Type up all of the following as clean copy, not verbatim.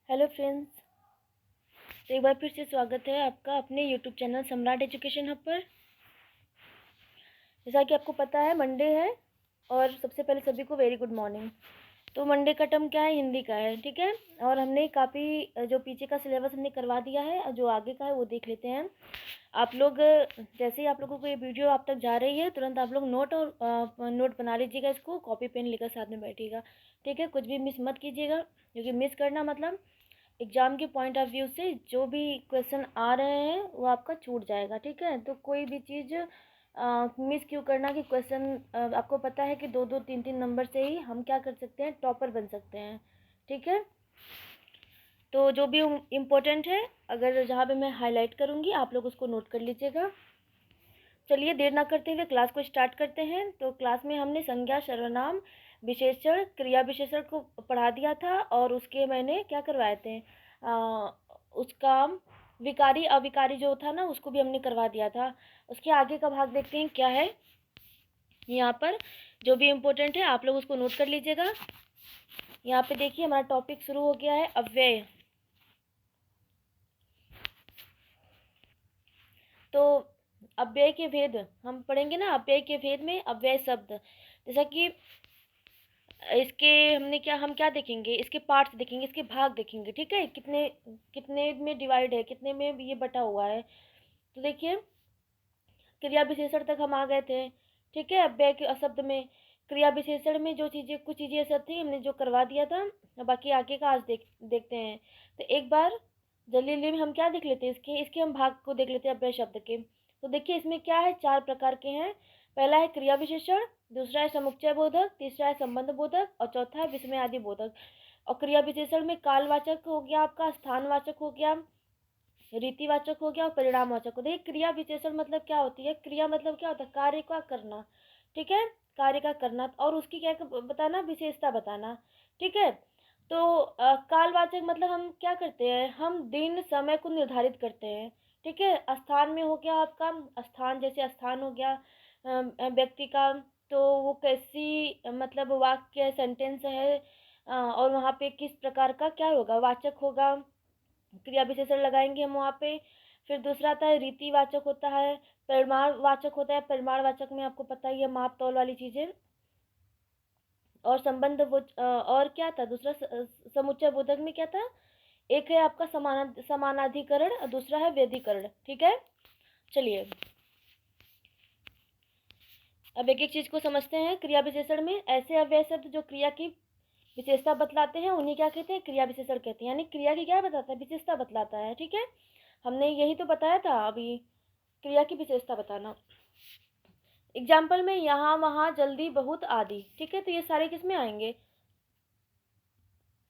Hello friends. तो एक बार फिर से स्वागत है आपका अपने यूट्यूब चैनल सम्राट एजुकेशन हब पर। जैसा कि आपको पता है मंडे है और सबसे पहले सभी को वेरी गुड मॉर्निंग। तो मंडे का टर्म क्या है? हिंदी का है, ठीक है। और हमने काफ़ी जो पीछे का सिलेबस हमने करवा दिया है और जो आगे का है वो देख लेते हैं। आप लोग जैसे ही आप लोगों को ये वीडियो आप तक जा रही है तुरंत आप लोग नोट बना लीजिएगा, इसको कॉपी पेन लेकर साथ में बैठिएगा, ठीक है। कुछ भी मिस मत कीजिएगा, क्योंकि मिस करना मतलब एग्ज़ाम के पॉइंट ऑफ व्यू से जो भी क्वेश्चन आ रहे हैं वो आपका छूट जाएगा, ठीक है। तो कोई भी चीज़ मिस क्यों करना कि क्वेश्चन आपको पता है कि दो दो तीन तीन नंबर से ही हम क्या कर सकते हैं, टॉपर बन सकते हैं, ठीक है। तो जो भी इम्पोर्टेंट है, अगर जहाँ पे मैं हाईलाइट करूँगी आप लोग उसको नोट कर लीजिएगा। चलिए देर ना करते हुए क्लास को स्टार्ट करते हैं। तो क्लास में हमने संज्ञा, सर्वनाम, विशेषण, क्रिया विशेषण को पढ़ा दिया था और उसके मैंने क्या करवाए थे, उसका विकारी अविकारी जो था ना उसको भी हमने करवा दिया था। उसके आगे का भाग देखते हैं क्या है। यहाँ पर जो भी इम्पोर्टेंट है आप लोग उसको नोट कर लीजिएगा। यहाँ पे देखिए हमारा टॉपिक शुरू हो गया है, अव्यय। तो अव्यय के भेद हम पढ़ेंगे ना। अव्यय के भेद में अव्यय शब्द, जैसा कि इसके हम क्या देखेंगे, इसके पार्ट्स देखेंगे, इसके भाग देखेंगे, ठीक है। कितने कितने में डिवाइड है, कितने में ये बटा हुआ है। तो देखिए क्रिया विशेषण तक हम आ गए थे, ठीक है। अव्यय के शब्द में क्रिया विशेषण में जो चीज़ें कुछ चीज़ें ऐसा थी हमने जो करवा दिया था, बाकी आगे का आज देखते हैं। तो एक बार जल्दी जल्दी में हम क्या देख लेते हैं, इसके इसके हम भाग को देख लेते हैं अव्यय शब्द के। तो देखिए इसमें क्या है, चार प्रकार के हैं। पहला है क्रिया विशेषण, दूसरा है समुच्चय बोधक, तीसरा है संबंध बोधक और चौथा है विस्मय आदि बोधक। और क्रिया विशेषण में कालवाचक हो गया आपका, स्थानवाचक हो गया, रीतिवाचक हो गया और परिणामवाचक हो। देखिए क्रिया विशेषण मतलब क्या होती है, क्रिया मतलब क्या होता है, कार्य का करना, ठीक है। कार्य का करना और उसकी क्या बताना, विशेषता बताना, ठीक है। तो कालवाचक मतलब हम क्या करते हैं, हम दिन समय को निर्धारित करते हैं, ठीक है। स्थान में हो गया आपका, स्थान जैसे स्थान हो गया व्यक्ति का, तो वो कैसी मतलब वाक्य सेंटेंस है और वहाँ पे किस प्रकार का क्या होगा, वाचक होगा, क्रिया विशेषण लगाएंगे हम वहाँ पे। फिर दूसरा आता है रीतिवाचक होता है, परिमाणवाचक होता है। परिमाणवाचक में आपको पता ही है, माप तौल वाली चीजें। और संबंध और क्या था दूसरा, समुच्चय बोधक में क्या था, एक है आपका समानाधिकरण और दूसरा है व्यधिकरण, ठीक है। चलिए अब एक एक चीज को समझते हैं। क्रिया विशेषण में ऐसे अव्यय शब्द जो क्रिया की विशेषता बतलाते हैं उन्हें क्या कहते हैं, क्रिया विशेषण कहते हैं। यानी क्रिया की क्या बताता है, विशेषता बतलाता है, ठीक है। हमने यही तो बताया था अभी, क्रिया की विशेषता बताना। एग्जाम्पल में यहाँ वहाँ, जल्दी, बहुत आदि, ठीक है। तो ये सारे किस में आएंगे,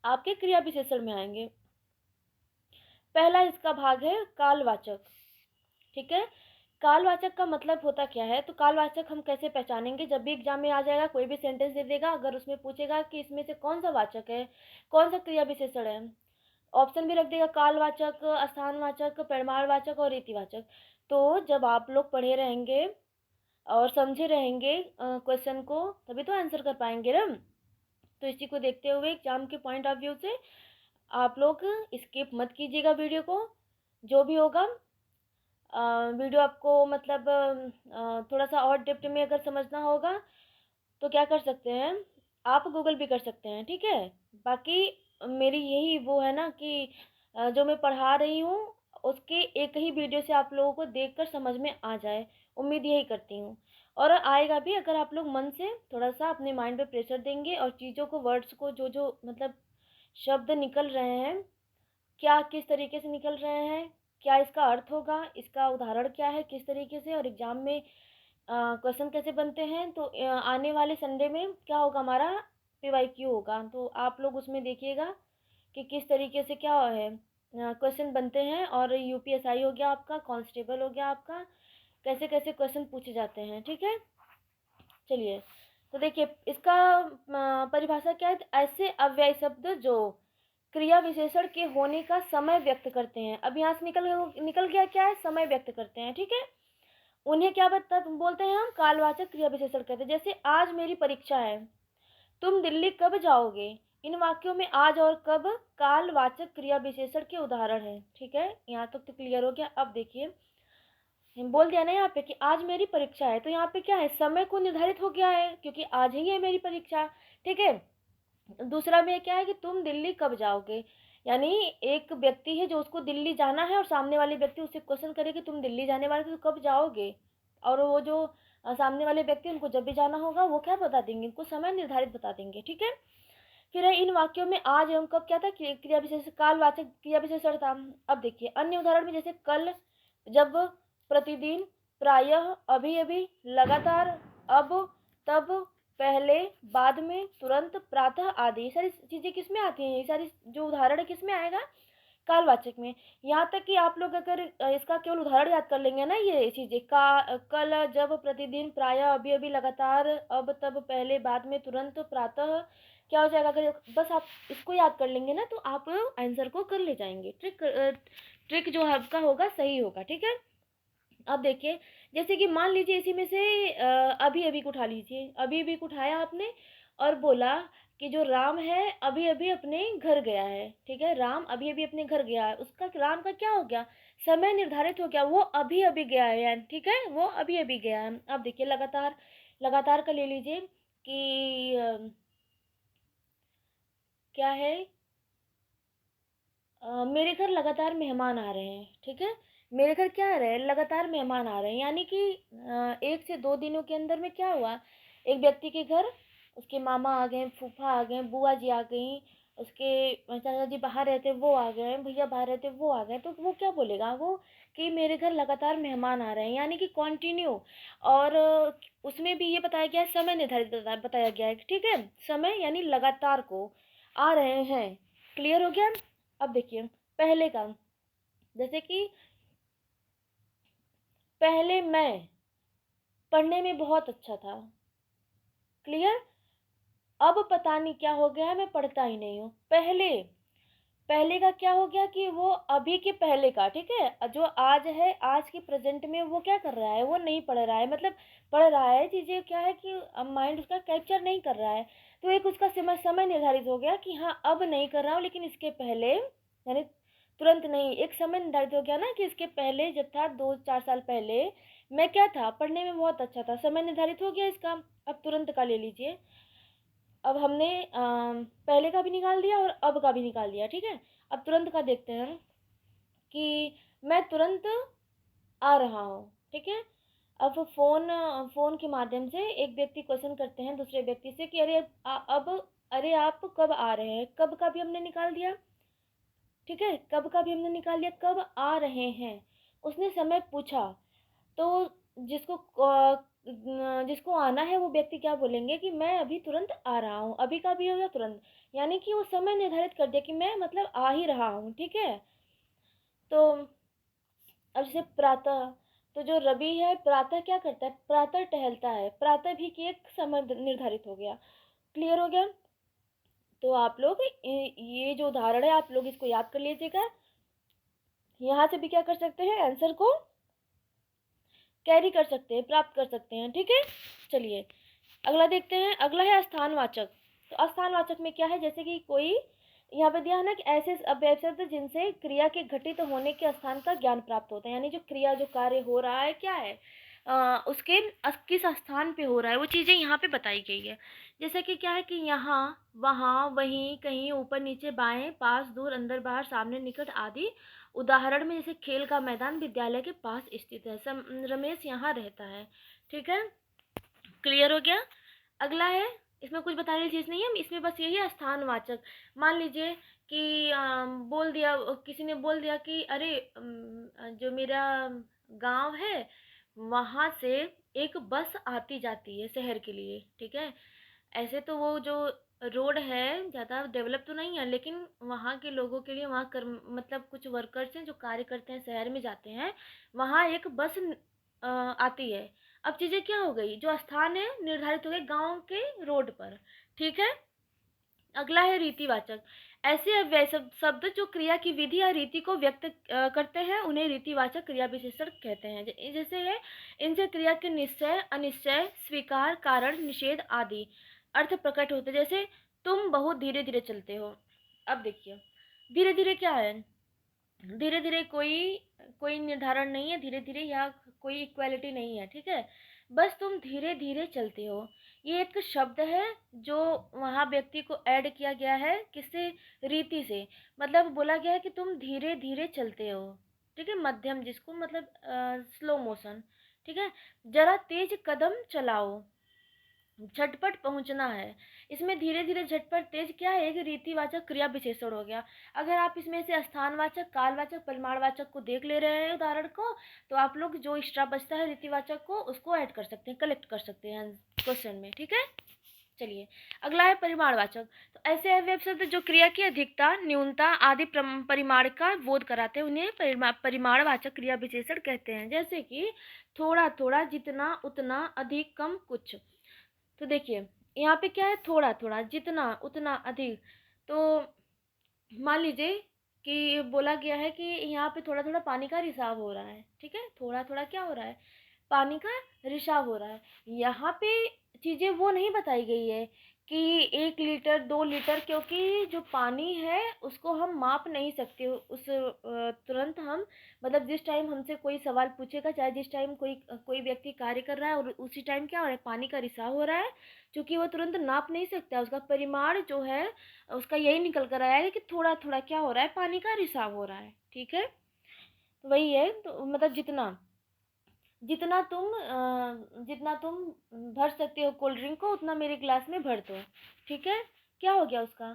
आपके क्रिया विशेषण में आएंगे। पहला इसका भाग है कालवाचक, ठीक है। कालवाचक का मतलब होता क्या है, तो कालवाचक हम कैसे पहचानेंगे, जब भी एग्जाम में आ जाएगा कोई भी सेंटेंस दे देगा, अगर उसमें पूछेगा कि इसमें से कौन सा वाचक है, कौन सा क्रिया विशेषण है, ऑप्शन भी रख देगा, कालवाचक, स्थानवाचक, परिमाणवाचक और रीतिवाचक। तो जब आप लोग पढ़े रहेंगे और समझे रहेंगे क्वेश्चन को, तभी तो आंसर कर पाएंगे ना। तो इसी को देखते हुए एग्जाम के पॉइंट ऑफ व्यू से आप लोग स्किप मत कीजिएगा वीडियो को। जो भी होगा वीडियो आपको मतलब थोड़ा सा और डेप्थ में अगर समझना होगा तो क्या कर सकते हैं, आप गूगल भी कर सकते हैं, ठीक है। बाकी मेरी यही वो है ना कि जो मैं पढ़ा रही हूँ उसके एक ही वीडियो से आप लोगों को देखकर समझ में आ जाए, उम्मीद यही करती हूँ। और आएगा भी अगर आप लोग मन से थोड़ा सा अपने माइंड पे प्रेशर देंगे और चीज़ों को, वर्ड्स को, जो जो मतलब शब्द निकल रहे हैं क्या किस तरीके से निकल रहे हैं, क्या इसका अर्थ होगा, इसका उदाहरण क्या है, किस तरीके से, और एग्जाम में क्वेश्चन कैसे बनते हैं। तो आने वाले संडे में क्या होगा, हमारा PYQ होगा। तो आप लोग उसमें देखिएगा कि किस तरीके से क्या है क्वेश्चन बनते हैं। और UPSI हो गया आपका, कांस्टेबल हो गया आपका, कैसे कैसे क्वेश्चन पूछे जाते हैं, ठीक है। चलिए तो देखिए इसका परिभाषा क्या है, ऐसे अव्यय शब्द जो क्रिया विशेषण के होने का समय व्यक्त करते हैं। अब यहाँ से निकल गया क्या है, समय व्यक्त करते हैं, ठीक है। उन्हें क्या बोलते हैं हम, कालवाचक क्रिया विशेषण कहते हैं। जैसे आज मेरी परीक्षा है, तुम दिल्ली कब जाओगे, इन वाक्यों में आज और कब कालवाचक क्रिया विशेषण के उदाहरण हैं। ठीक है, यहाँ तक तो क्लियर हो गया। अब देखिए, बोल दिया ना यहाँ पे कि आज मेरी परीक्षा है, तो यहाँ पे क्या है, समय को निर्धारित हो गया है क्योंकि आज ही है मेरी परीक्षा। ठीक है, दूसरा में क्या है कि तुम दिल्ली कब जाओगे, यानी एक व्यक्ति है जो उसको दिल्ली जाना है और सामने वाले व्यक्ति उससे क्वेश्चन करे कि तुम दिल्ली जाने वाले थे तो कब जाओगे, और वो जो सामने वाले व्यक्ति उनको जब भी जाना होगा वो क्या बता देंगे, उनको समय निर्धारित बता देंगे। ठीक है, फिर है इन वाक्यों में आज एवं कब क्या था, क्रिया विशेषण, कालवाचक क्रिया विशेषण था। अब देखिए अन्य उदाहरण में जैसे कल, जब, प्रतिदिन, प्रायः, अभी अभी, लगातार, अब, तब, पहले, बाद में, तुरंत, प्रातः आदि, ये सारी चीजें किसमें आती हैं, ये सारी जो उदाहरण है किसमें आएगा, कालवाचक में। यहाँ तक कि आप लोग अगर इसका केवल उदाहरण याद कर लेंगे ना, ये चीजें का कल, जब, प्रतिदिन, प्रायः, अभी अभी, लगातार, अब, तब, पहले, बाद में, तुरंत, प्रातः, क्या हो जाएगा, अगर बस आप इसको याद कर लेंगे ना तो आप आंसर को कर ले जाएंगे। ट्रिक जो आपका होगा सही होगा। ठीक है, अब देखिए, जैसे कि मान लीजिए इसी में से अभी अभी को उठा लीजिए, अभी अभी को उठाया आपने और बोला कि जो राम है अभी अभी अपने घर गया है। ठीक है, राम अभी अभी अपने घर गया है, उसका राम का क्या हो गया, समय निर्धारित हो गया, वो अभी अभी गया है यानी। ठीक है, वो अभी अभी गया है। अब देखिए लगातार, लगातार का ले लीजिए कि क्या है, मेरे घर लगातार मेहमान आ रहे हैं। ठीक है, मेरे घर क्या आ रहे हैं, लगातार मेहमान आ रहे हैं, यानी कि 1 से 2 दिनों के अंदर में क्या हुआ, एक व्यक्ति के घर उसके मामा आ गए, फूफा आ गए, बुआ जी आ गई, उसके चाचा जी बाहर रहते वो आ गए, भैया बाहर रहते वो आ गए, तो वो क्या बोलेगा वो, कि मेरे घर लगातार मेहमान आ रहे हैं, यानी कि कंटिन्यू। और उसमें भी ये बताया गया है, समय निर्धारित बताया गया है। ठीक है, समय यानी लगातार को आ रहे हैं। क्लियर हो गया। अब देखिए पहले का, जैसे कि पहले मैं पढ़ने में बहुत अच्छा था। क्लियर, अब पता नहीं क्या हो गया है, मैं पढ़ता ही नहीं हूँ। पहले, पहले का क्या हो गया कि वो अभी के पहले का। ठीक है, जो आज है, आज के प्रेजेंट में वो क्या कर रहा है, वो नहीं पढ़ रहा है, मतलब पढ़ रहा है चीजें, क्या है कि माइंड उसका कैप्चर नहीं कर रहा है। तो एक उसका समय समय निर्धारित हो गया कि हाँ अब नहीं कर रहा हूँ, लेकिन इसके पहले, यानी तुरंत नहीं, एक समय निर्धारित हो गया ना कि इसके पहले जब था 2-4 साल पहले, मैं क्या था, पढ़ने में बहुत अच्छा था, समय निर्धारित हो गया इसका। अब तुरंत का ले लीजिए, अब हमने पहले का भी निकाल दिया और अब का भी निकाल दिया। ठीक है, अब तुरंत का देखते हैं कि मैं तुरंत आ रहा हूँ। ठीक है, अब फोन के माध्यम से एक व्यक्ति क्वेश्चन करते हैं दूसरे व्यक्ति से कि अब अरे आप कब आ रहे हैं, कब का भी हमने निकाल दिया। ठीक है, कब का भी हमने निकाल दिया, कब आ रहे हैं, उसने समय पूछा, तो जिसको जिसको आना है वो व्यक्ति क्या बोलेंगे कि मैं अभी तुरंत आ रहा हूँ, अभी का भी हो गया तुरंत, यानी कि वो समय निर्धारित कर दिया कि मैं मतलब आ ही रहा हूँ। ठीक है, तो अब जैसे प्रातः, तो जो रवि है प्रातः क्या करता है, प्रातः टहलता है, प्रातः भी की एक समय निर्धारित हो गया। क्लियर हो गया। तो आप लोग ये जो उदाहरण है आप लोग इसको याद कर लीजिएगा, यहाँ से भी क्या कर सकते हैं, आंसर को कैरी कर सकते हैं, प्राप्त कर सकते हैं। ठीक है, चलिए अगला देखते हैं। अगला है स्थानवाचक। तो स्थानवाचक में क्या है, जैसे कि कोई यहाँ पे दिया है ना कि ऐसे अव्यय शब्द जिनसे क्रिया के घटित होने के स्थान का ज्ञान प्राप्त होता है, यानी जो क्रिया जो कार्य हो रहा है क्या है, उसके किस स्थान पे हो रहा है, वो चीजें यहाँ पे बताई गई है। जैसे कि क्या है कि यहाँ, वहाँ, वहीं, कहीं, ऊपर, नीचे, बाएं, पास, दूर, अंदर, बाहर, सामने, निकट आदि। उदाहरण में जैसे खेल का मैदान विद्यालय के पास स्थित है, रमेश यहाँ रहता है। ठीक है, क्लियर हो गया। अगला है, इसमें कुछ बताने वाली चीज नहीं है, इसमें बस यही है स्थानवाचक। मान लीजिए कि बोल दिया, किसी ने बोल दिया कि अरे जो मेरा गांव है वहां से एक बस आती जाती है शहर के लिए। ठीक है, ऐसे तो वो जो रोड है ज़्यादा डेवलप तो नहीं है, लेकिन वहाँ के लोगों के लिए, वहाँ कर मतलब कुछ वर्कर्स हैं जो कार्य करते हैं, शहर में जाते हैं, वहाँ एक बस आती है। अब चीज़ें क्या हो गई, जो स्थान है निर्धारित हो गए गांव के रोड पर। ठीक है, अगला है रीतिवाचक। ऐसे अव्यय शब्द जो क्रिया की विधि या रीति को व्यक्त करते हैं उन्हें रीतिवाचक क्रिया विशेषण कहते हैं। जैसे है, इनसे क्रिया के निश्चय, अनिश्चय, स्वीकार, कारण, निषेध आदि अर्थ प्रकट होते हैं। जैसे तुम बहुत धीरे धीरे चलते हो। अब देखिए, धीरे धीरे क्या है, धीरे धीरे कोई कोई निर्धारण नहीं है, धीरे धीरे या कोई इक्वालिटी नहीं है, ठीक है। बस तुम धीरे धीरे चलते हो, ये एक शब्द है जो वहाँ व्यक्ति को ऐड किया गया है, किससे, रीति से। मतलब बोला गया है कि तुम धीरे धीरे चलते हो, ठीक है। मध्यम जिसको मतलब स्लो मोशन, ठीक है। जरा तेज कदम चलाओ, झटपट पहुंचना है। इसमें धीरे धीरे झटपट तेज क्या है, एक रीतिवाचक क्रिया विशेषण हो गया। अगर आप इसमें से स्थानवाचक, कालवाचक, परिमाणवाचक को देख ले रहे हैं उदाहरण को, तो आप लोग जो एक्स्ट्रा बचता है रीतिवाचक को, उसको ऐड कर सकते हैं, कलेक्ट कर सकते हैं क्वेश्चन में, ठीक है। चलिए, अगला है परिमाणवाचक। तो ऐसे अव्यय शब्द जो क्रिया की अधिकता, न्यूनता आदि परिमाण का बोध कराते हैं, उन्हें परिमाणवाचक क्रिया विशेषण कहते हैं। जैसे कि थोड़ा थोड़ा, जितना उतना, अधिक कम कुछ। तो देखिए, यहाँ पे क्या है, थोड़ा थोड़ा, जितना उतना, अधिक। तो मान लीजिए कि बोला गया है कि यहाँ पे थोड़ा थोड़ा पानी का रिसाव हो रहा है, ठीक है। थोड़ा थोड़ा क्या हो रहा है, पानी का रिसाव हो रहा है। यहाँ पे चीजें वो नहीं बताई गई है कि 1 लीटर 2 लीटर, क्योंकि जो पानी है उसको हम माप नहीं सकते उस तुरंत हम, मतलब जिस टाइम हमसे कोई सवाल पूछेगा, चाहे जिस टाइम कोई कोई व्यक्ति कार्य कर रहा है और उसी टाइम क्या हो रहा है, पानी का रिसाव हो रहा है, क्योंकि वो तुरंत नाप नहीं सकता, उसका परिमाण जो है उसका यही निकल कर आया है कि थोड़ा थोड़ा क्या हो रहा है, पानी का रिसाव हो रहा है, ठीक है। तो वही है, तो मतलब जितना जितना तुम भर सकते हो कोल्ड ड्रिंक को, उतना मेरे गिलास में भर दो, ठीक है। क्या हो गया उसका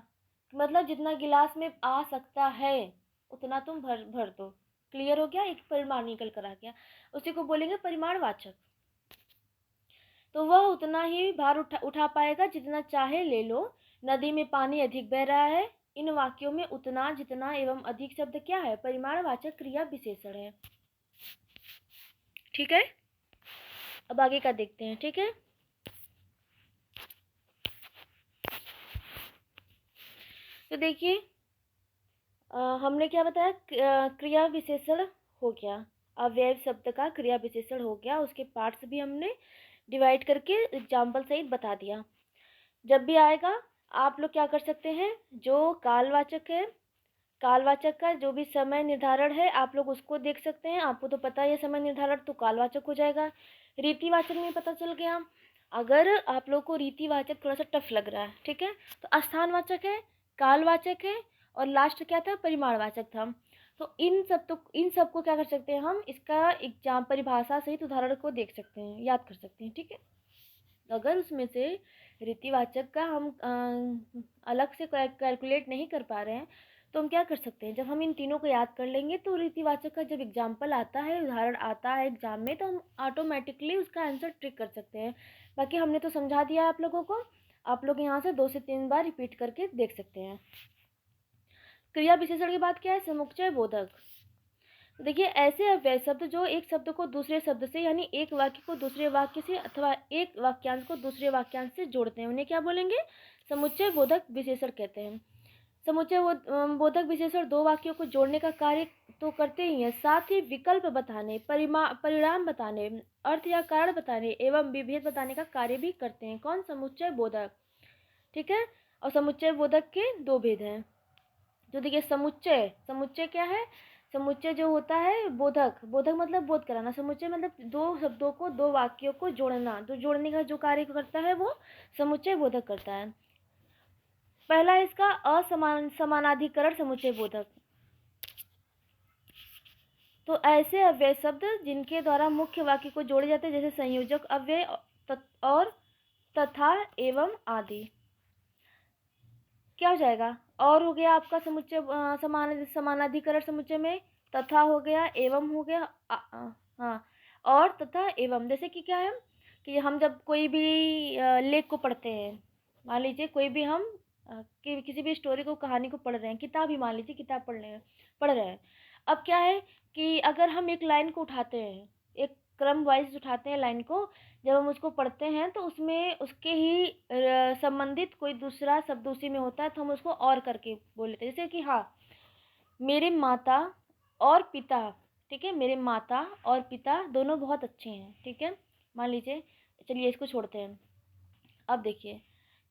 मतलब, जितना गिलास में आ सकता है उतना तुम भर भर दो। क्लियर हो गया, एक परिमाण निकल कर आ गया, उसी को बोलेंगे परिमाणवाचक। तो वह उतना ही भार उठा पाएगा जितना चाहे ले लो, नदी में पानी अधिक बह रहा है। इन वाक्यों में उतना, जितना एवं अधिक शब्द क्या है, परिमाणवाचक क्रिया विशेषण है, ठीक है। अब आगे का देखते हैं, ठीक है। तो देखिए, हमने क्या बताया, क्रिया विशेषण हो गया, अव्यय शब्द का क्रिया विशेषण हो गया, उसके पार्ट्स भी हमने डिवाइड करके एग्जाम्पल सहित बता दिया। जब भी आएगा आप लोग क्या कर सकते हैं, जो कालवाचक है, कालवाचक का जो भी समय निर्धारण है आप लोग उसको देख सकते हैं, आपको तो पता है समय निर्धारण, तो कालवाचक हो जाएगा। रीतिवाचक में पता चल गया। अगर आप लोग को रीतिवाचक थोड़ा सा टफ लग रहा है, ठीक है, तो स्थानवाचक है, कालवाचक है, और लास्ट क्या था, परिमाणवाचक था। तो इन सब को क्या कर सकते हैं हम, इसका एग्जाम परिभाषा सहित उदाहरण को देख सकते हैं, याद कर सकते हैं, ठीक है। अगर उसमें से रीतिवाचक का हम अलग से कैलकुलेट नहीं कर पा रहे हैं, तो हम क्या कर सकते हैं, जब हम इन तीनों को याद कर लेंगे तो रीतिवाचक का जब एग्जाम्पल आता है, उदाहरण आता है एग्जाम में, तो हम ऑटोमेटिकली उसका आंसर ट्रिक कर सकते हैं। बाकी हमने तो समझा दिया आप लोगों को, आप लोग यहाँ से 2 से 3 बार रिपीट करके देख सकते हैं। क्रिया विशेषण की बात क्या है, समुच्चय बोधक। तो देखिए, ऐसे अव्यय शब्द जो एक शब्द को दूसरे शब्द से, यानी एक वाक्य को दूसरे वाक्य से अथवा एक वाक्यांश को दूसरे वाक्यांश से जोड़ते हैं, उन्हें क्या बोलेंगे, समुच्चय बोधक विशेषण कहते हैं। समुच्चय बोधक विशेषण दो वाक्यों को जोड़ने का कार्य तो करते ही हैं, साथ ही विकल्प बताने, परिणाम बताने, अर्थ या कारण बताने एवं विभेद बताने का कार्य भी करते हैं। कौन, समुच्चय बोधक, ठीक है। और समुच्चय बोधक के 2 भेद हैं। तो देखिए, समुच्चय, समुच्चय क्या है, समुच्चय जो होता है, बोधक, बोधक मतलब बोध कराना, समुच्चय मतलब 2 शब्दों को, 2 वाक्यों को जोड़ना, तो जोड़ने का जो कार्य करता है वो समुच्चय बोधक करता है। पहला इसका समानाधिकरण समुच्चय बोधक। तो ऐसे अव्यय शब्द जिनके द्वारा मुख्य वाक्य को जोड़े जाते हैं, जैसे संयोजक अव्यय और तथा एवं आदि। क्या हो जाएगा, और हो गया आपका समुच्चय समानाधिकरण समुच्चय में, तथा हो गया, एवं हो गया, हाँ, और तथा एवं। जैसे कि क्या है कि हम जब कोई भी लेख को पढ़ते हैं, मान लीजिए कोई भी हम किसी भी स्टोरी को, कहानी को पढ़ रहे हैं, किताब ही मान लीजिए, किताब पढ़ रहे हैं। अब क्या है कि अगर हम एक लाइन को उठाते हैं, एक क्रम वाइज उठाते हैं लाइन को, जब हम उसको पढ़ते हैं तो उसमें उसके ही संबंधित कोई दूसरा शब्द उसी में होता है, तो हम उसको और करके बोल लेते हैं। जैसे कि हाँ, मेरे माता और पिता, ठीक है, मेरे माता और पिता दोनों बहुत अच्छे हैं, ठीक है, मान लीजिए। चलिए इसको छोड़ते हैं। अब देखिए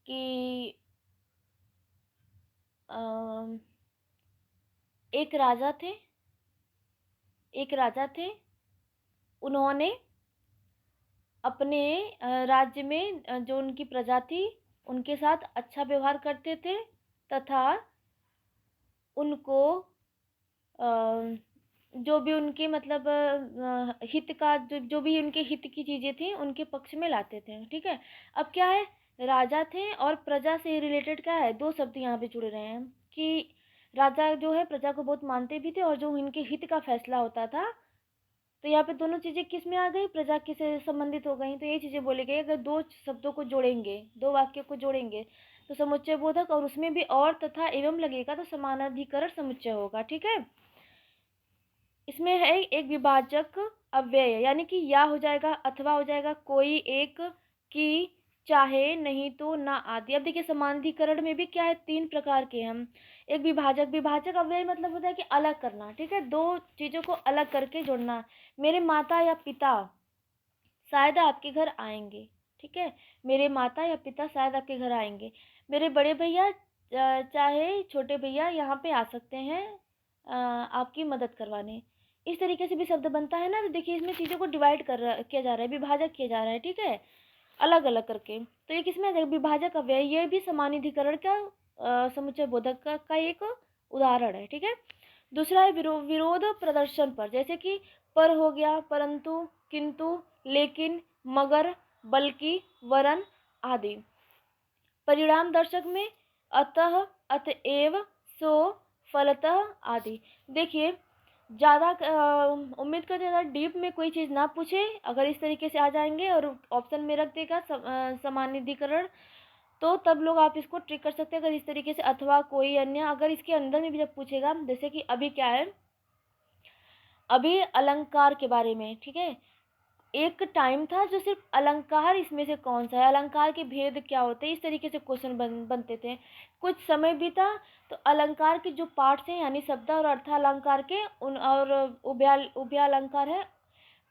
कि एक राजा थे, एक राजा थे, उन्होंने अपने राज्य में जो उनकी प्रजा थी उनके साथ अच्छा व्यवहार करते थे तथा उनको जो भी उनके मतलब हित का जो भी उनके हित की चीज़ें थी उनके पक्ष में लाते थे। ठीक है, अब क्या है, राजा थे और प्रजा से रिलेटेड क्या है, दो शब्द यहाँ पे जुड़ रहे हैं कि राजा जो है प्रजा को बहुत मानते भी थे और जो इनके हित का फैसला होता था, तो यहाँ पे दोनों चीज़ें किस में आ गई, प्रजा की से संबंधित हो गई। तो ये चीज़ें बोली गई, अगर दो शब्दों को जोड़ेंगे, दो वाक्यों को जोड़ेंगे तो समुच्चय बोधक और उसमें भी और तथा एवं लगेगा तो समानाधिकरण समुच्चय होगा। ठीक है, इसमें है एक विभाजक अव्यय, यानी कि या हो जाएगा अथवा हो जाएगा, कोई एक, की, चाहे, नहीं तो, ना आदि। अब देखिए समानाधिकरण में भी क्या है, तीन प्रकार के हम, एक विभाजक, विभाजक अव्यय मतलब होता है कि अलग करना। ठीक है, दो चीजों को अलग करके जोड़ना। मेरे माता या पिता शायद आपके घर आएंगे। ठीक है, मेरे माता या पिता शायद आपके घर आएंगे। मेरे बड़े भैया चाहे छोटे भैया यहाँ पे आ सकते हैं आपकी मदद करवाने। इस तरीके से भी शब्द बनता है ना। तो देखिए इसमें चीज़ों को डिवाइड किया जा रहा है, विभाजक किया जा रहा है। ठीक है, अलग अलग करके। तो ये किसमें आ जाएगा, विभाजक अव्यय। ये भी समानाधिकरण का समुच्चय बोधक का एक उदाहरण है। ठीक है, दूसरा है विरोध प्रदर्शन पर, जैसे कि पर हो गया, परंतु, किंतु, लेकिन, मगर, बल्कि, वरन आदि। परिणाम दर्शक में अतः, अतएव, सो, फलतः आदि। देखिए ज़्यादा उम्मीद करते ज़्यादा डीप में कोई चीज़ ना पूछे, अगर इस तरीके से आ जाएंगे और ऑप्शन में रख देगा समानाधिकरण, तो तब लोग आप इसको ट्रिक कर सकते हैं। अगर इस तरीके से अथवा कोई अन्य, अगर इसके अंदर में भी जब पूछेगा, जैसे कि अभी क्या है, अभी अलंकार के बारे में। ठीक है, एक टाइम था जो सिर्फ अलंकार इसमें से कौन सा है, अलंकार के भेद क्या होते हैं, इस तरीके से क्वेश्चन बनते थे। कुछ समय बीता तो अलंकार के जो पार्ट्स हैं, यानी शब्द और अर्थालंकार के उन, और उभयालंकार है,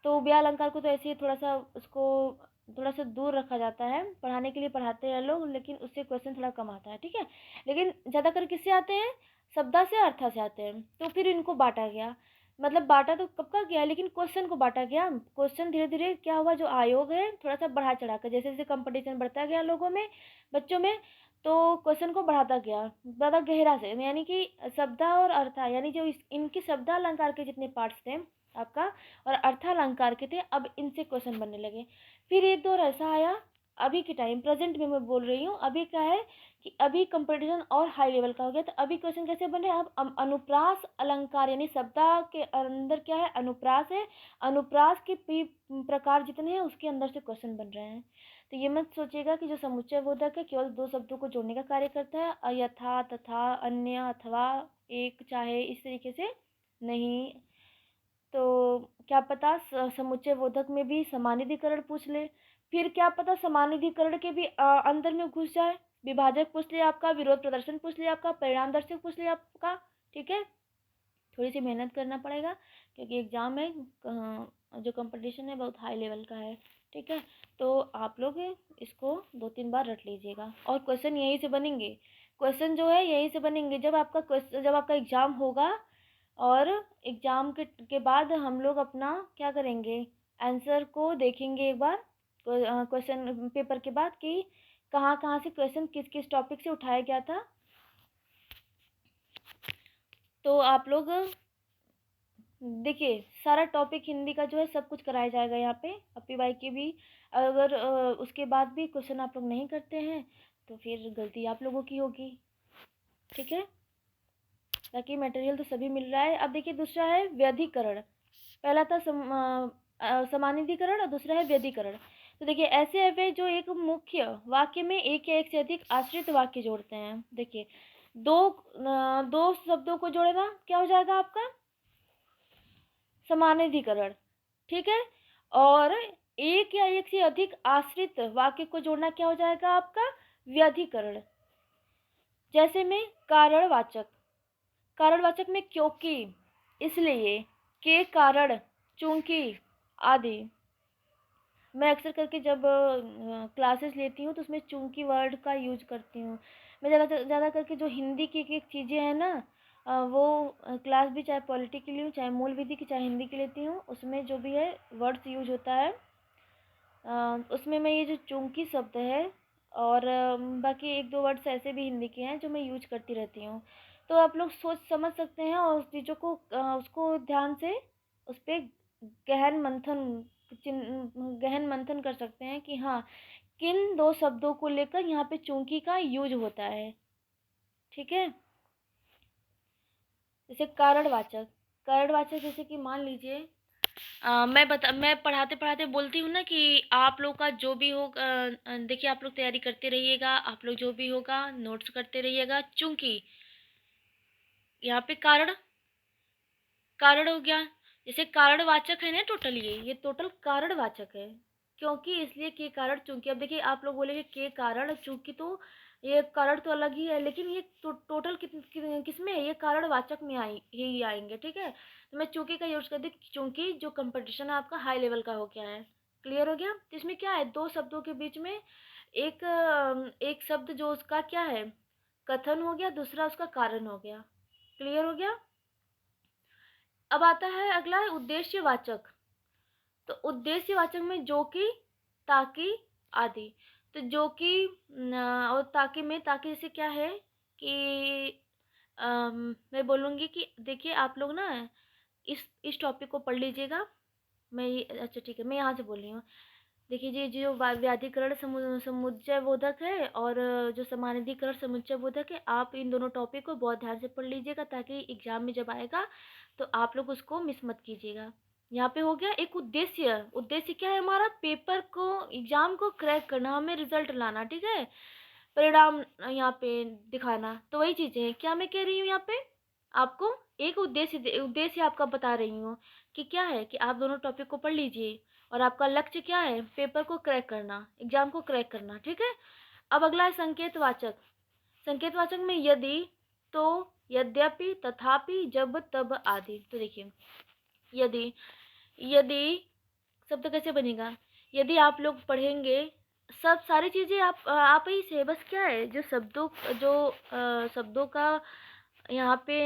तो उभयालंकार को तो ऐसे ही थोड़ा सा उसको थोड़ा सा दूर रखा जाता है, पढ़ाने के लिए पढ़ाते हैं लोग, लेकिन उससे क्वेश्चन थोड़ा कम आता है। ठीक है, लेकिन ज़्यादातर किससे आते हैं, शब्दा से अर्था से आते हैं। तो फिर इनको बांटा गया, मतलब बांटा तो कब का गया, लेकिन क्वेश्चन को बांटा गया। क्वेश्चन धीरे धीरे क्या हुआ, जो आयोग है थोड़ा सा बढ़ा चढ़ा कर, जैसे जैसे कंपटीशन बढ़ता गया लोगों में, बच्चों में, तो क्वेश्चन को बढ़ाता गया ज़्यादा गहरा से, यानी कि शब्दा और अर्था, यानी जो इनके शब्दालंकार के जितने पार्ट्स थे आपका और अर्थालंकार के थे, अब इनसे क्वेश्चन बनने लगे। फिर एक दौर ऐसा आया, अभी के टाइम प्रेजेंट में मैं बोल रही हूँ, अभी क्या है कि अभी कंपटीशन और हाई लेवल का हो गया। तो अभी क्वेश्चन कैसे बन रहे हैं, अब अनुप्रास अलंकार, यानी शब्दा के अंदर क्या है, अनुप्रास है, अनुप्रास के प्रकार जितने हैं उसके अंदर से क्वेश्चन बन रहे हैं। तो ये मत सोचिएगा कि जो समुच्चय बोधक है केवल दो शब्दों को जोड़ने का कार्य करता है, अयथा, तथा, अन्य, अथवा, एक, चाहे, इस तरीके से नहीं। तो क्या पता समुच्चय बोधक में भी समानाधिकरण पूछ ले, फिर क्या पता समानाधिकरण के भी अंदर में घुस जाए, विभाजक पूछ ले आपका, विरोध प्रदर्शन पूछ ले आपका, परिणाम दर्शक पूछ ले आपका। ठीक है, थोड़ी सी मेहनत करना पड़ेगा क्योंकि एग्जाम है, जो कंपटीशन है बहुत हाई लेवल का है। ठीक है, तो आप लोग इसको 2-3 बार रट लीजिएगा और क्वेश्चन यहीं से बनेंगे, क्वेश्चन जो है यहीं से बनेंगे। जब आपका एग्जाम होगा और एग्जाम के बाद हम लोग अपना क्या करेंगे, आंसर को देखेंगे एक बार क्वेश्चन पेपर के बाद कि कहाँ कहाँ से क्वेश्चन किस किस टॉपिक से उठाया गया था। तो आप लोग देखिए सारा टॉपिक हिंदी का जो है सब कुछ कराया जाएगा यहाँ पे, पीवाई के भी। अगर उसके बाद भी क्वेश्चन आप लोग नहीं करते हैं तो फिर गलती आप लोगों की होगी। ठीक है, बाकी मटेरियल तो सभी मिल रहा है। अब देखिए दूसरा है व्यधिकरण, पहला था समानाधिकरण और दूसरा है व्यधिकरण। तो देखिए ऐसे अव्यय जो एक मुख्य वाक्य में एक या एक से अधिक आश्रित वाक्य जोड़ते हैं। देखिए दो शब्दों को जोड़ेगा क्या हो जाएगा आपका, समानाधिकरण। ठीक है, और एक या एक से अधिक आश्रित वाक्य को जोड़ना क्या हो जाएगा आपका, व्यधिकरण। जैसे में कारणवाचक, कारणवाचक में क्योंकि, इसलिए, के कारण, चूंकि आदि। मैं अक्सर करके जब क्लासेस लेती हूँ तो उसमें चूंकि वर्ड का यूज करती हूँ। मैं ज़्यादा करके जो हिंदी की एक चीज़ें हैं ना, वो क्लास भी चाहे पॉलिटी की ली हूँ, चाहे मूल विधि की, चाहे हिंदी की लेती हूँ। उसमें जो भी है वर्ड्स यूज होता है, उसमें मैं ये जो चूंकि शब्द है और बाकी एक दो वर्ड्स ऐसे भी हिंदी के हैं जो मैं यूज करती रहती हूँ। तो आप लोग सोच समझ सकते हैं और उस चीज़ों को उसको ध्यान से उस पर गहन मंथन गहन मंथन कर सकते हैं कि हाँ, किन दो शब्दों को लेकर यहाँ पे चूंकि का यूज होता है। ठीक है, जैसे कारणवाचक जैसे कि मान लीजिए मैं पढ़ाते पढ़ाते बोलती हूँ ना कि आप लोग का जो भी हो, देखिए आप लोग तैयारी करते रहिएगा, आप लोग जो भी होगा नोट्स करते रहिएगा। चूंकि यहाँ पे कारण हो गया, जैसे कारणवाचक है ना, टोटल ये टोटल कारणवाचक है। क्योंकि इसलिए के कारण चूंकि, अब देखिए आप लोग बोलेंगे के कारण चूंकि, तो ये कारण तो अलग ही है, लेकिन ये टोटल किस में है, ये कारणवाचक में ही आएंगे। ठीक है, तो मैं चूंकि का यूज कर दी, चूंकि जो कंपटीशन है आपका हाई लेवल का हो गया है। क्लियर हो गया, तो इसमें क्या है, दो शब्दों के बीच में एक शब्द जो उसका क्या है, कथन हो गया, दूसरा उसका कारण हो गया। क्लियर हो गया। अब आता है अगला है उद्देश्यवाचक। तो उद्देश्यवाचक में जो कि, ताकि आदि। तो जो कि और ताकि में, ताकि से क्या है कि मैं बोलूँगी कि देखिए आप लोग ना इस टॉपिक को पढ़ लीजिएगा। अच्छा ठीक है, मैं यहाँ से बोल रही हूँ। देखिए जी, जो व्याधिकरण समुच्चय बोधक है और जो समानाधिकरण समुच्चय बोधक है, आप इन दोनों टॉपिक को बहुत ध्यान से पढ़ लीजिएगा ताकि एग्जाम में जब आएगा तो आप लोग उसको मिस मत कीजिएगा। यहाँ पे हो गया एक उद्देश्य क्या है हमारा, पेपर को, एग्जाम को क्रैक करना, हमें रिजल्ट लाना। ठीक है, परिणाम यहाँ पे दिखाना। तो वही चीजें हैं, क्या मैं कह रही हूँ यहाँ पे आपको एक उद्देश्य आपका बता रही हूँ कि क्या है कि आप दोनों टॉपिक को पढ़ लीजिए और आपका लक्ष्य क्या है, पेपर को क्रैक करना, एग्जाम को क्रैक करना। ठीक है, अब अगला है संकेतवाचक में यदि, तो, यद्यपि, तथापि, जब, तब आदि। तो देखिए यदि यदि शब्द कैसे बनेगा, यदि आप लोग पढ़ेंगे, सब सारी चीजें आप ही से, बस क्या है जो शब्दों का यहाँ पे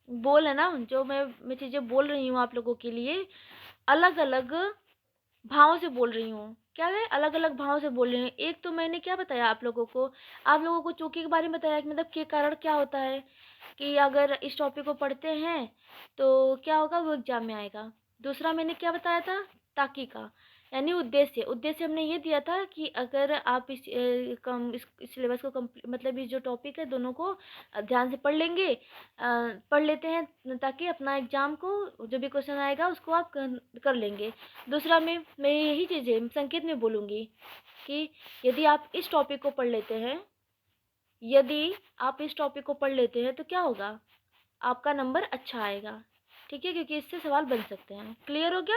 बोल है ना, जो मैं चीजें बोल रही हूँ आप लोगों के लिए, अलग अलग भावों से बोल रही हूँ। क्या है, अलग अलग भावों से बोल रही हूँ। एक तो मैंने क्या बताया आप लोगों को चूंकि के बारे में बताया कि मतलब के कारण क्या होता है, कि अगर इस टॉपिक को पढ़ते हैं तो क्या होगा, वो एग्जाम में आएगा। दूसरा मैंने क्या बताया था, ताकि का, यानी उद्देश्य हमने ये दिया था कि अगर आप इस सिलेबस को मतलब इस जो टॉपिक है दोनों को ध्यान से पढ़ लेंगे, पढ़ लेते हैं ताकि अपना एग्जाम को जो भी क्वेश्चन आएगा उसको आप कर लेंगे। दूसरा मैं यही चीज़ें संकेत में बोलूँगी कि यदि आप इस टॉपिक को पढ़ लेते हैं, तो क्या होगा, आपका नंबर अच्छा आएगा। ठीक है, क्योंकि इससे सवाल बन सकते हैं। क्लियर हो गया।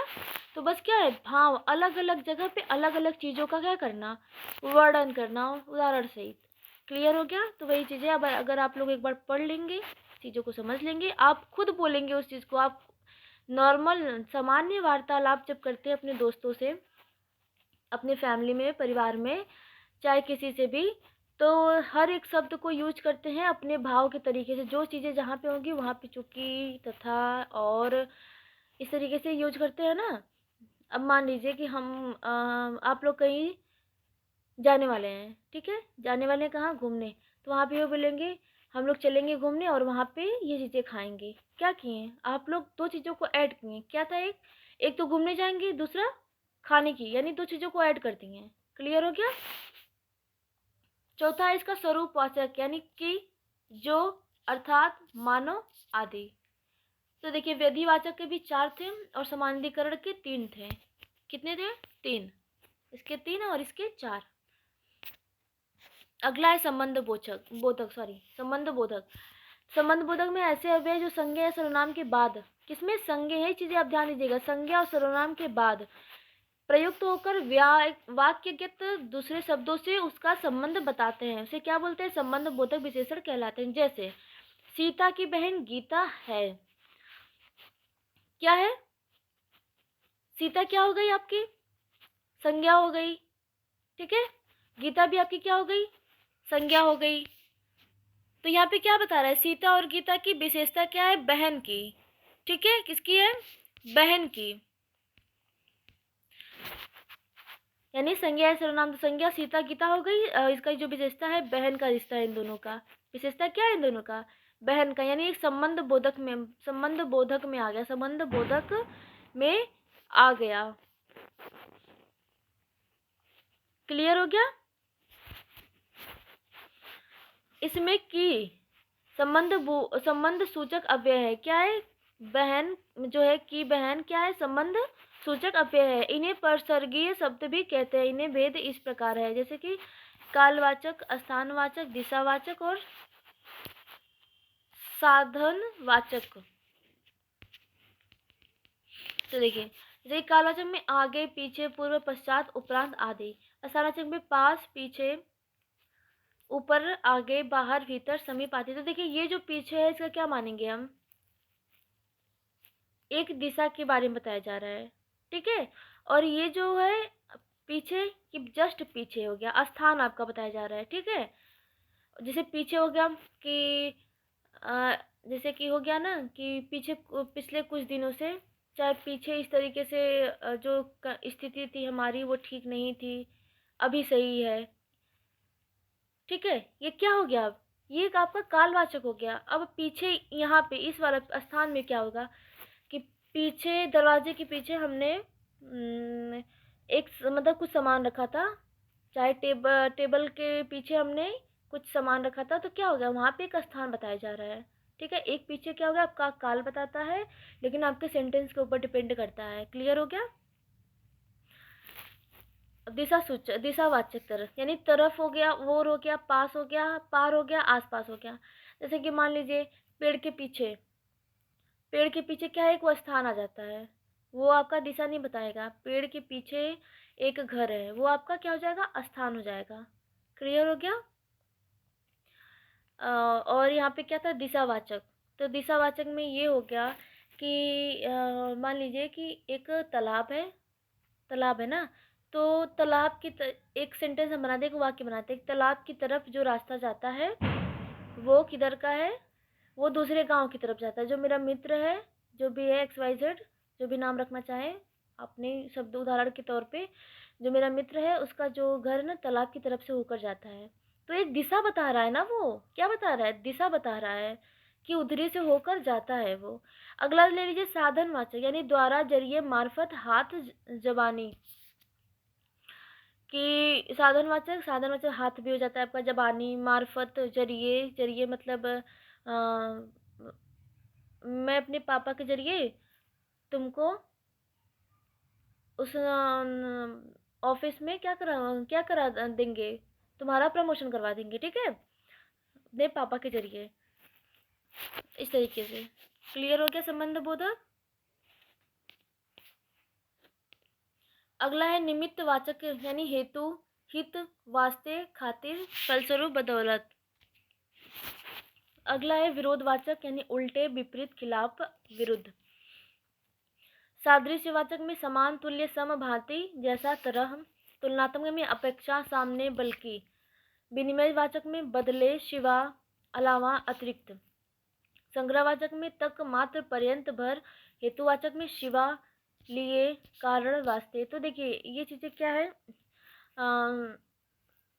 तो बस क्या है, भाव अलग अलग जगह पे अलग अलग चीज़ों का क्या करना, वर्णन करना उदाहरण सहित। क्लियर हो गया। तो वही चीज़ें अब अगर आप लोग एक बार पढ़ लेंगे, चीज़ों को समझ लेंगे, आप खुद बोलेंगे उस चीज़ को। आप नॉर्मल सामान्य वार्तालाप जब करते हैं अपने दोस्तों से, अपने फैमिली में, परिवार में, चाहे किसी से भी, तो हर एक शब्द को यूज करते हैं अपने भाव के तरीके से। जो चीज़ें जहाँ पे होंगी वहाँ पे चूंकि, तथा और इस तरीके से यूज करते हैं ना। अब मान लीजिए कि आप लोग कहीं जाने वाले हैं, ठीक है, जाने वाले हैं कहाँ, घूमने। तो वहाँ पे वो बोलेंगे हम लोग चलेंगे घूमने और वहाँ पे ये चीज़ें खाएंगे। क्या किए आप लोग, दो चीज़ों को ऐड किए। क्या था, एक तो घूमने जाएंगे, दूसरा खाने की, यानी दो चीज़ों को ऐड कर दिए। क्लियर हो गया। चौथा है इसका स्वरूपवाचक, यानी कि जो, अर्थात, मानो आदि। तो देखिए व्यधिवाचक के भी 4 थे और समानाधिकरण के 3 थे। कितने थे, 3। इसके 3 और इसके 4। अगला है संबंध बोधक में ऐसे अव्यय जो संज्ञा या सर्वनाम के बाद, किसमें संज्ञा है, चीजें आप ध्यान दीजिएगा, संज्ञा और सर्वनाम के बाद प्रयुक्त होकर वाक्यगत दूसरे शब्दों से उसका संबंध बताते हैं, उसे क्या बोलते हैं, संबंध बोधक विशेषण कहलाते हैं। जैसे सीता की बहन गीता है, क्या है, सीता क्या हो गई आपकी, संज्ञा हो गई। ठीक है, गीता भी आपकी क्या हो गई, संज्ञा हो गई। तो यहाँ पे क्या बता रहा है, सीता और गीता की विशेषता क्या है, बहन की। ठीक है, किसकी है, बहन की। यानी संज्ञा है सर्वनाम, तो संज्ञा सीता गीता हो गई। इसका जो विशेषता है, बहन का रिश्ता है इन दोनों का। विशेषता क्या है इन दोनों का, बहन का, यानी एक संबंध बोधक में, संबंध बोधक में आ गया, संबंध बोधक में आ गया। क्लियर हो गया। इसमें की संबंध सूचक अव्यय है, क्या है, बहन जो है, की बहन क्या है, संबंध सूचक अव्यय है। इन्हें परसर्गीय शब्द भी कहते हैं। इन्हें भेद इस प्रकार है, जैसे कि कालवाचक, स्थानवाचक, दिशावाचक और साधनवाचक। तो देखिए, जैसे कालवाचक में आगे, पीछे, पूर्व, पश्चात, उपरांत आदि। स्थानवाचक में पास, पीछे, ऊपर, आगे, बाहर, भीतर, समीप आदि। तो देखिए, ये जो पीछे है, इसका क्या मानेंगे हम, एक दिशा के बारे में बताया जा रहा है। ठीक है, और ये जो है पीछे की जस्ट पीछे हो गया, स्थान आपका बताया जा रहा है। ठीक है, जैसे पीछे हो गया कि जैसे कि हो गया ना कि पीछे, पिछले कुछ दिनों से, चाहे पीछे इस तरीके से जो स्थिति थी हमारी वो ठीक नहीं थी, अभी सही है। ठीक है, ये क्या हो गया, अब ये एक आपका कालवाचक हो गया। अब पीछे यहाँ पे इस वाले स्थान में क्या होगा कि पीछे, दरवाजे के पीछे हमने एक मतलब कुछ सामान रखा था, चाहे टेबल के पीछे हमने कुछ सामान रखा था, तो क्या हो गया, वहाँ पे एक स्थान बताया जा रहा है। ठीक है, एक पीछे क्या होगा, आपका काल बताता है, लेकिन आपके सेंटेंस के ऊपर डिपेंड करता है। क्लियर हो गया। दिशा सूचक, दिशावाचक तरफ, यानी तरफ हो गया, ओर हो गया, पास हो गया, पार हो गया, आस पास हो गया। जैसे कि मान लीजिए पेड़ के पीछे, पेड़ के पीछे क्या है, एक वो स्थान आ जाता है, वो आपका दिशा नहीं बताएगा। पेड़ के पीछे एक घर है, वो आपका क्या हो जाएगा, स्थान हो जाएगा। क्लियर हो गया। और यहाँ पे क्या था, दिशावाचक। तो दिशावाचक में ये हो गया कि मान लीजिए कि एक तालाब है, तालाब है ना, तो तालाब की एक सेंटेंस हम बनाते हैं, एक वाक्य बनाते हैं, तालाब की तरफ जो रास्ता जाता है वो किधर का है, वो दूसरे गांव की तरफ जाता है। जो मेरा मित्र है, जो भी है, एक्स वाई जेड, जो भी नाम रखना चाहे अपने शब्द उदाहरण के तौर पे, जो मेरा मित्र है उसका जो घर ना तालाब की तरफ से होकर जाता है, तो एक दिशा बता रहा है ना, वो क्या बता रहा है, दिशा बता रहा है कि उधरी से होकर जाता है वो। अगला ले लीजिए साधनवाचक, यानी द्वारा, जरिए, मार्फत, हाथ, जबानी। कि साधनवाचक, साधनवाचक हाथ भी हो जाता है आपका, जबानी, मार्फत, जरिए, जरिए मतलब मैं अपने पापा के जरिए तुमको उस ऑफिस में क्या करा देंगे, तुम्हारा प्रमोशन करवा देंगे। ठीक है, अपने पापा के जरिए, इस तरीके से। क्लियर हो गया संबंध बोधक। अगला है निमित्त वाचक, यानी हेतु, हित, वास्ते, खातिर, फलस्वरूप, बदौलत। अगला है विरोधवाचक, यानी उल्टे, विपरीत, खिलाफ, विरुद्ध। सादृश्यवाचक में समान, तुल्य, सम, भांति, जैसा, तरह। तुलनात्मक में अपेक्षा, सामने, बल्कि। विनिमयवाचक में बदले, शिवा, अलावा, अतिरिक्त। संग्रहवाचक में तक, मात्र, पर्यंत, भर। हेतुवाचक में शिवा, लिए, कारण, वास्ते। तो देखिए ये चीजें क्या है,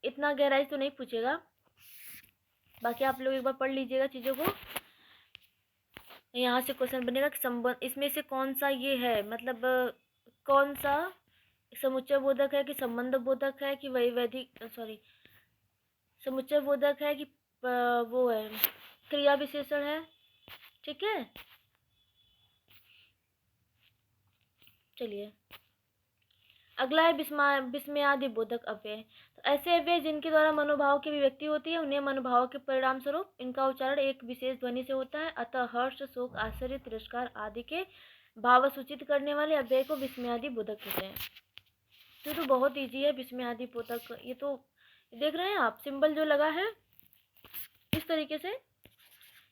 इतना गहराई तो नहीं पूछेगा, बाकी आप लोग एक बार पढ़ लीजिएगा चीजों को। यहाँ से क्वेश्चन बनेगा कि संबंध, इसमें से कौन सा ये है, मतलब कौन सा समुच्चय बोधक है कि संबंध बोधक है कि वही वैधिक, सॉरी, समुच्चय बोधक है कि वो है क्रिया विशेषण है। ठीक है, चलिए अगला है विस्मयादि बोधक अव्यय। तो ऐसे अव्यय जिनके द्वारा मनोभाव की अभिव्यक्ति होती है, उन्हें मनोभाव के परिणाम स्वरूप इनका उच्चारण एक विशेष ध्वनि से होता है। अतः हर्ष, शोक, आश्चर्य, तिरस्कार आदि के भाव सूचित करने वाले अव्यय को विस्मयादि बोधक कहते हैं। तो बहुत इजी है विस्मयादि बोधक। ये तो देख रहे हैं आप, सिंबल जो लगा है इस तरीके से,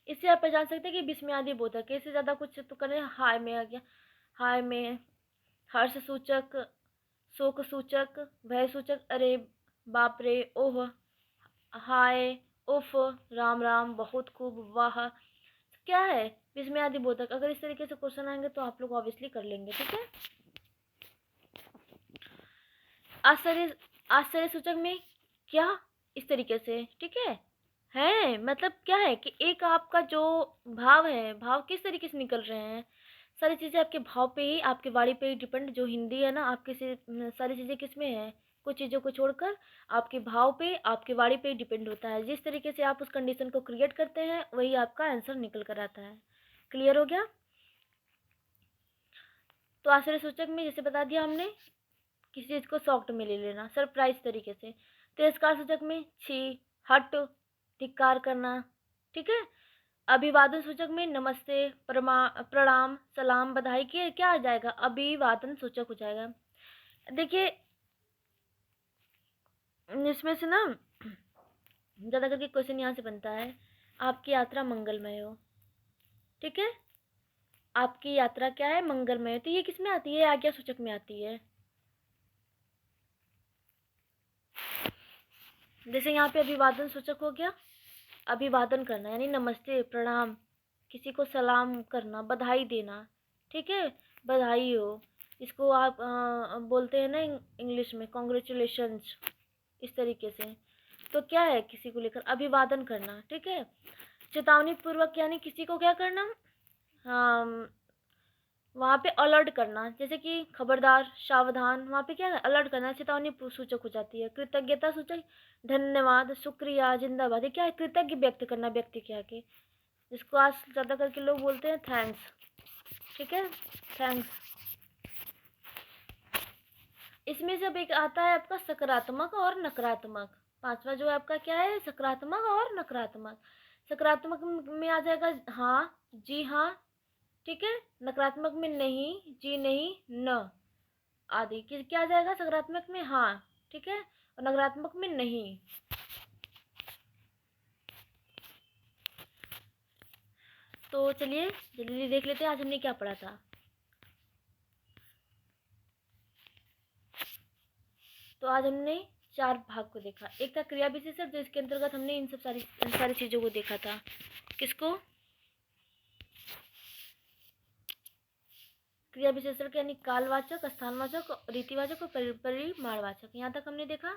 इससे आप पहचान सकते हैं कि विस्मयादि बोधक है। इससे ज्यादा कुछ तो करें, हाय में आ गया, हाय में हर्ष सूचक, शोक सूचक, भय सूचक, अरे बाप रे, ओह, हाय, उफ, राम राम, बहुत खूब, वाह, क्या है विस्मयादि बोधक। अगर इस तरीके से क्वेश्चन आएंगे तो आप लोग ऑब्वियसली कर लेंगे, ठीक है। आश्चर्य, आश्चर्य सूचक में क्या, इस तरीके से, ठीक है मतलब क्या है कि एक आपका जो भाव है, भाव किस तरीके से निकल रहे हैं, सारी चीजें आपके भाव पे ही, आपके वाणी पे ही डिपेंड, जो हिंदी है ना आपके से सारी चीजें किस में है, कुछ चीजों को छोड़कर आपके भाव पे, आपके वाणी पे ही डिपेंड होता है। जिस तरीके से आप उस कंडीशन को क्रिएट करते हैं वही आपका आंसर निकल कर आता है। क्लियर हो गया। तो आश्चर्य सूचक में जैसे बता दिया हमने, किसी चीज को सॉफ्ट में ले लेना, सरप्राइज तरीके से। तिरस्कार सूचक में छी, हट, धिक्कार करना, ठीक है। अभिवादन सूचक में नमस्ते, प्रणाम, सलाम, बधाई के क्या आ जाएगा, अभिवादन सूचक हो जाएगा। देखिए इसमें से ना ज्यादा करके क्वेश्चन यहाँ से बनता है, आपकी यात्रा मंगलमय हो, ठीक है। आपकी यात्रा क्या है, मंगलमय हो, तो ये किस में आती है, आज्ञा सूचक में आती है। जैसे यहाँ पे अभिवादन सूचक हो गया, अभिवादन करना यानी नमस्ते, प्रणाम, किसी को सलाम करना, बधाई देना, ठीक है, बधाई हो, इसको आप बोलते हैं ना इंग्लिश में कॉन्ग्रेचुलेशंस, इस तरीके से। तो क्या है, किसी को लेकर अभिवादन करना, ठीक है। चेतावनी पूर्वक यानी किसी को क्या करना, हाँ, वहाँ पे अलर्ट करना, जैसे कि खबरदार, सावधान, वहाँ पे क्या है, अलर्ट करना, चेतावनी सूचक हो जाती है। कृतज्ञता सूचक, धन्यवाद, शुक्रिया, जिंदाबाद, ये क्या है, कृतज्ञ व्यक्त करना व्यक्ति के आगे, जिसको आज ज़्यादा करके लोग बोलते हैं थैंक्स, ठीक है, थैंक्स। इसमें जब एक आता है आपका सकारात्मक और नकारात्मक, पांचवा जो है आपका क्या है, सकारात्मक और नकारात्मक। सकारात्मक में आ जाएगा हाँ, जी हाँ, ठीक है। नकारात्मक में नहीं, जी नहीं, न आदि। क्या आ जाएगा, सकारात्मक में हाँ, ठीक है, और नकारात्मक में नहीं। तो चलिए जल्दी देख लेते हैं आज हमने क्या पढ़ा था। तो आज हमने चार भाग को देखा। एक था क्रिया विशेषण, जो इसके अंतर्गत हमने इन सारी चीजों को देखा था। किसको, क्रिया विशेषण के यानी कालवाचक, स्थानवाचक, रीतिवाचक और परिमाणवाचक, यहाँ तक हमने देखा।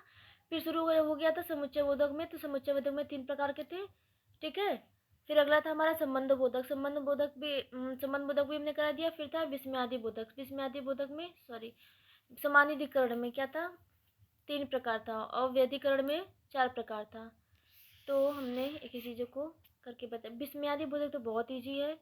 फिर शुरू हो गया था समुच्चय बोधक में। तो समुच्चय बोधक में 3 प्रकार के थे, ठीक है। फिर अगला था हमारा संबंध बोधक, संबंध बोधक भी हमने करा दिया। फिर था विस्मयादि बोधक, विस्मयादि बोधक में सॉरी समानाधिकरण में क्या था, 3 प्रकार था, और व्यधिकरण में 4 प्रकार था। तो हमने एक ही चीज़ों को करके बताया। विस्मयादि बोधक तो बहुत ईजी है,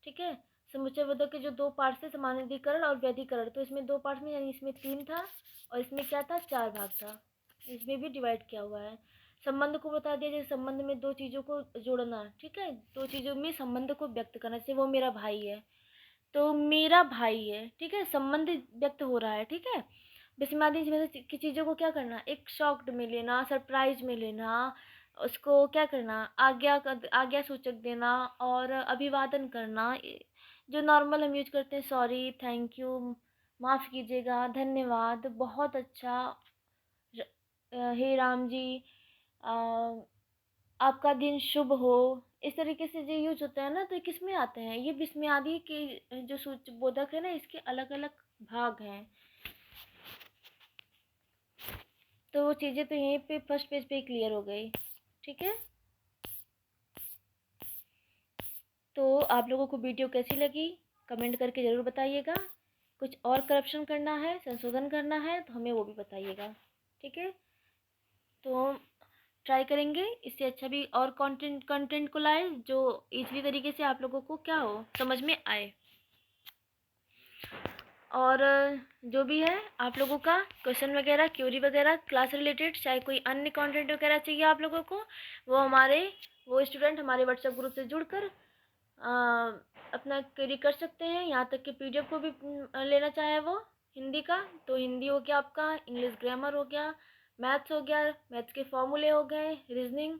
ठीक है। समुच्चय बोधक के जो 2 पार्ट थे, समानाधिकरण और व्यधिकरण, तो इसमें 2 पार्ट में यानी इसमें 3 था और इसमें क्या था, 4 भाग था। इसमें भी डिवाइड किया हुआ है। संबंध को बता दिया, जैसे संबंध में 2 चीज़ों को जोड़ना, ठीक है, 2 चीज़ों में संबंध को व्यक्त करना। जैसे वो मेरा भाई है, तो मेरा भाई है, ठीक है, संबंध व्यक्त हो रहा है, ठीक है। विस्मयादि की चीज़ों को क्या करना, एक शॉक्ड में लेना, सरप्राइज में लेना, उसको क्या करना, आज्ञा सूचक देना और अभिवादन करना, जो नॉर्मल हम यूज करते हैं, सॉरी, थैंक यू, माफ़ कीजिएगा, धन्यवाद, बहुत अच्छा, हे राम जी, आपका दिन शुभ हो, इस तरीके से जो यूज होता है ना, तो किस में आते हैं, ये विस्मयादि के जो सूच बोधक है ना, इसके अलग अलग भाग हैं। तो वो चीज़ें तो यहीं पे फर्स्ट पेज पे ही क्लियर हो गई, ठीक है। तो आप लोगों को वीडियो कैसी लगी कमेंट करके ज़रूर बताइएगा। कुछ और करप्शन करना है, संशोधन करना है तो हमें वो भी बताइएगा, ठीक है। तो ट्राई करेंगे इससे अच्छा भी और कंटेंट को लाए जो इजीली तरीके से आप लोगों को क्या हो, समझ में आए। और जो भी है आप लोगों का क्वेश्चन वगैरह, क्यूरी वगैरह, क्लास रिलेटेड, चाहे कोई अन्य कंटेंट वगैरह चाहिए आप लोगों को, वो स्टूडेंट हमारे व्हाट्सएप ग्रुप से जुड़कर अपना क्वेरी कर सकते हैं। यहाँ तक कि पीडीएफ को भी लेना चाहे वो हिंदी का, तो हिंदी हो गया आपका, इंग्लिश ग्रामर हो गया, मैथ्स हो गया, मैथ्स के फॉर्मूले हो गए, रीजनिंग।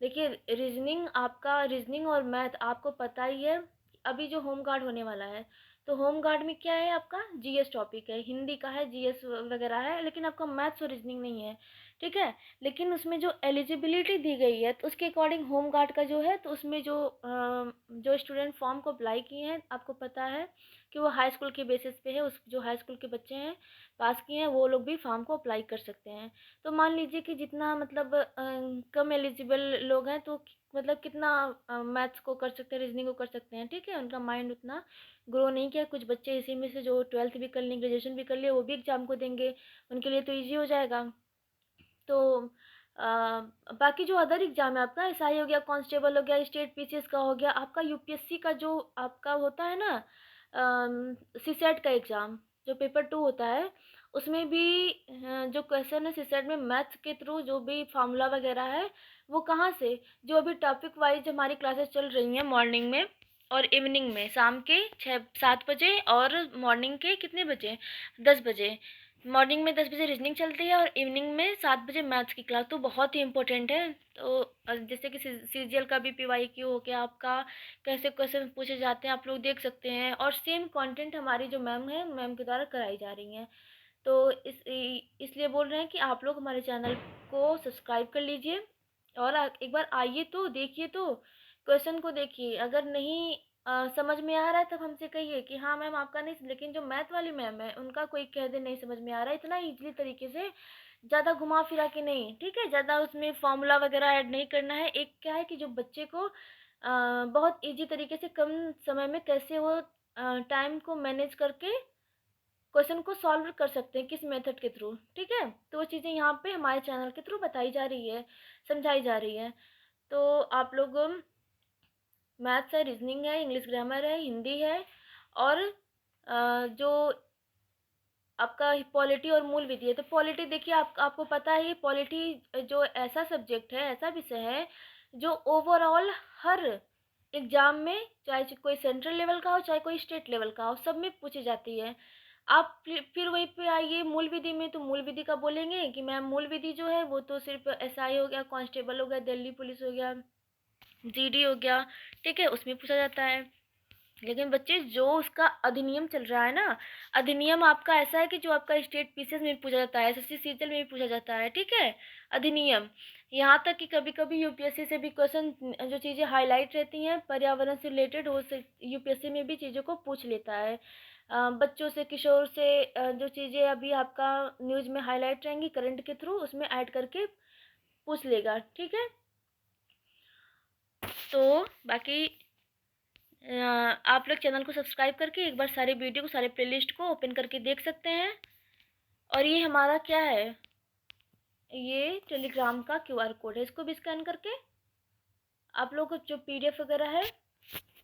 देखिए रीजनिंग और मैथ आपको पता ही है, अभी जो होम गार्ड होने वाला है, तो होम गार्ड में क्या है, आपका जीएस टॉपिक है, हिंदी का है, जीएस वगैरह है, लेकिन आपका मैथ्स और रीजनिंग नहीं है। ठीक है। लेकिन उसमें जो एलिजिबिलिटी दी गई है तो उसके अकॉर्डिंग होम गार्ड का जो है, तो उसमें जो स्टूडेंट फॉर्म को अप्लाई किए हैं, आपको पता है कि वो हाई स्कूल के बेसिस पे है। उस जो हाई स्कूल के बच्चे हैं पास किए हैं, वो लोग भी फॉर्म को अप्लाई कर सकते हैं। तो मान लीजिए कि जितना मतलब कम एलिजिबल लोग हैं, तो मतलब कितना मैथ्स को कर सकते हैं, रीजनिंग को कर सकते हैं, ठीक है। उनका माइंड उतना ग्रो नहीं किया। कुछ बच्चे इसी में से जो 12th भी कर लें, ग्रेजुएशन भी कर लिए, वो भी एग्जाम को देंगे, उनके लिए तो ईजी हो जाएगा। तो बाकी जो अदर एग्जाम है आपका, एसआई हो गया, कांस्टेबल हो गया, स्टेट पीसीएस का हो गया, आपका यूपीएससी का जो आपका होता है ना सीसेट का एग्जाम, जो पेपर 2 होता है, उसमें भी जो क्वेश्चन है सीसेट में मैथ्स के थ्रू जो भी फार्मूला वगैरह है, वो कहाँ से, जो अभी टॉपिक वाइज हमारी क्लासेस चल रही हैं मॉर्निंग में और इवनिंग में, शाम के 6-7 बजे, और मॉर्निंग के कितने बजे, 10 बजे। मॉर्निंग में 10 बजे रीजनिंग चलती है और इवनिंग में 7 बजे मैथ्स की क्लास, तो बहुत ही इंपॉर्टेंट है। तो जैसे कि सीजीएल का भी पीवाईक्यू हो गया आपका, कैसे क्वेश्चन पूछे जाते हैं आप लोग देख सकते हैं। और सेम कंटेंट हमारी जो मैम है, मैम के द्वारा कराई जा रही हैं। तो इसलिए बोल रहे हैं कि आप लोग हमारे चैनल को सब्सक्राइब कर लीजिए, और एक बार आइए तो देखिए, तो क्वेश्चन को देखिए। अगर नहीं समझ में आ रहा है तब हमसे कहिए कि हाँ मैम आपका नहीं, लेकिन जो मैथ वाली मैम है उनका कोई कह दे नहीं समझ में आ रहा है, इतना इजीली तरीके से, ज़्यादा घुमा फिरा के नहीं, ठीक है। ज़्यादा उसमें फॉर्मूला वगैरह ऐड नहीं करना है। एक क्या है कि जो बच्चे को बहुत इजी तरीके से कम समय में कैसे वो टाइम को मैनेज करके क्वेश्चन को सॉल्व कर सकते हैं, किस मेथड के थ्रू, ठीक है। तो वो चीज़ें यहाँ पे हमारे चैनल के थ्रू बताई जा रही है, समझाई जा रही है। तो आप लोग मैथ्स है, रीजनिंग है, इंग्लिश ग्रामर है, हिंदी है, और जो आपका पॉलिटी और मूल विधि है। तो पॉलिटी देखिए, आपको पता है पॉलिटी जो ऐसा सब्जेक्ट है, ऐसा विषय है जो ओवरऑल हर एग्जाम में, चाहे कोई सेंट्रल लेवल का हो चाहे कोई स्टेट लेवल का हो, सब में पूछी जाती है। आप फिर वहीं पे आइए मूल विधि में, तो मूल विधि का बोलेंगे कि मैम मूल विधि जो है वो तो सिर्फ एसआई हो गया, कांस्टेबल हो गया, दिल्ली पुलिस हो गया, जीडी हो गया, ठीक है, उसमें पूछा जाता है। लेकिन बच्चे जो उसका अधिनियम चल रहा है ना, अधिनियम आपका ऐसा है कि जो आपका स्टेट पीसीएस में पूछा जाता है, एसएससी सीजीएल में भी पूछा जाता है, ठीक है, अधिनियम। यहाँ तक कि कभी कभी यूपीएससी से भी क्वेश्चन, जो चीज़ें हाईलाइट रहती हैं पर्यावरण से रिलेटेड, वो यूपीएससी में भी चीज़ों को पूछ लेता है। बच्चों से, किशोर से, जो चीज़ें अभी आपका न्यूज़ में हाईलाइट रहेंगी करंट के थ्रू, उसमें ऐड करके पूछ लेगा, ठीक है। तो बाकी आप लोग चैनल को सब्सक्राइब करके एक बार सारे वीडियो को, सारे प्लेलिस्ट को ओपन करके देख सकते हैं। और ये हमारा क्या है, ये टेलीग्राम का क्यूआर कोड है, इसको भी स्कैन करके आप लोग जो पीडीएफ वगैरह है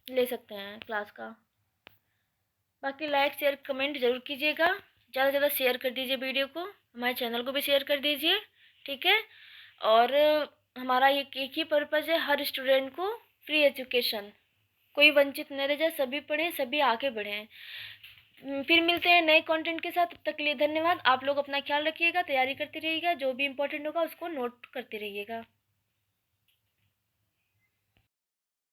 ले सकते हैं क्लास का। बाकी लाइक शेयर कमेंट ज़रूर कीजिएगा, ज़्यादा से ज़्यादा शेयर कर दीजिए वीडियो को, हमारे चैनल को भी शेयर कर दीजिए, ठीक है। और हमारा एक ही पर्पज़ है, हर स्टूडेंट को फ्री एजुकेशन, कोई वंचित न रह जाए, सभी पढ़ें, सभी आगे बढ़ें। फिर मिलते हैं नए कंटेंट के साथ, तब तक के लिए धन्यवाद। आप लोग अपना ख्याल रखिएगा, तैयारी करते रहिएगा, जो भी इम्पोर्टेंट होगा उसको नोट करते रहिएगा।